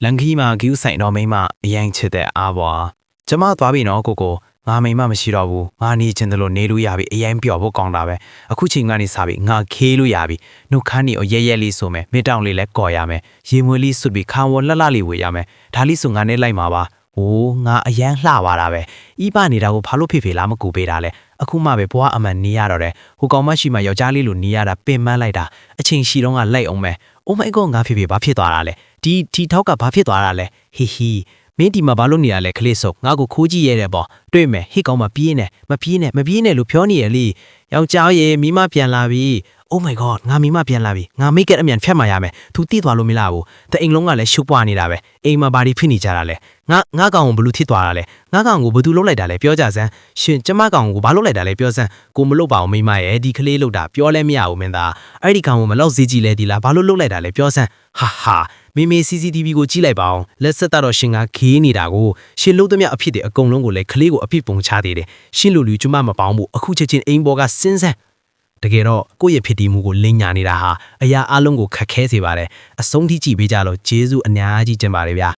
လန်ခီမှာဂူးဆိုင်တော်မိမအရင်ချစ်တဲ့အားပွားကျမသွားပြီနော်ကိုငါမိမမရှိတော့ဘူးငါနေချင်တယ်လို့နေလို့ရပြီအရင်ပျော်ဖို့ကောင်းတာပဲအခုချိန်ကနေစပြီငါခေးလို့ရပြီနှုတ်ခမ်းနေကိုရဲရဲလေးဆိုမယ်မေတောင်လေးလည်းကော်ရမယ်ရေမွေးလေးစွတ်ပြီးခါဝလှလှလေးဝေရမယ်ဒါလေးဆိုငါနဲ့လိုက်မှာပါဟိုးငါအရန်လှပါတာပဲဤပနေတာကိုဘာလို့ဖေလားမကူပေးတာလဲအခုမှပဲဘွားအမှန်နေရတော့တယ်ဟိုကောင်မရှိမှယောက်ျားလေးလိုနေရတာပင်ပန်းလိုက်တာအချိန်ရှိတော့ကလိုက်အောင်မယ် Oh my god ငါဖေဘာဖြစ်သွားတာလဲဒီထောက်ကဘာဖြစ်သွားတာလဲဟီဟီမင်းဒီမှာဘာလို့နေရလဲခလေးစုပ်ငါ့ကိုခိုးကြည့်ရတဲ့ပေါ့တွေ့မယ်ဟိကောင်မပြေးနဲ့မပြေးနဲ့လို့ပြောနေရလေယောက်ျားရဲ့မိမပြန်လာပြီ Oh my god ငါမိမပြန်လာပြီငါမိတ်ကအမြန်ဖြတ်มาရမယ်သူတိသွားလို့မလားဘူးတအိမ်လုံးကလည်းရှုပ်ပွားနေတာပဲအိမ်မှာဘာတွေဖြစ်နေကြတာလဲငါကောင်ကိုဘလူးဖြစ်သွားတာလဲငါကောင်ကိုဘသူလုတ်လိုက်တာလဲပြောကြစမ်းရှင်ကျမကောင်ကိုဘာလုတ်လိုက်တာလဲပြောစမ်းကိုမလုတ်ပါအောင်မိမရဲ့ဒီကလေးလုတ်တာပြောလဲမရဘူးမင်းသားအဲ့ဒီကောင်ကိုမလောက်စေးကြည့်လဲဒီလားဘာလို့လုတ်လိုက်တာလဲပြောစမ်းဟာမေ CCTV ကိုကြည့်လိုက်ပါအောင်လက်ဆက်တော့ရှင်ကခေးနေတာကိုရှင်လုံးသမျှအဖြစ်တွေအကုန်လုံးကိုလည်းကလေးကိုအဖြစ်ပုံချသေးတယ်ရှင်လူလူကျမမပေါင်းဘူးအခုချက်ချင်းအိမ်ပေါ်ကစင်းစမ်းတကယ်တော့ကိုယ့်ရဲ့ဖြစ်တည်မှုကိုလင်းညာနေတာဟာအရာအလုံးကိုခက်ခဲစေပါတယ်အဆုံးထိကြည့်ပေးကြလို့ဂျေဇုအများကြီးတင်ပါတယ်ဗျာ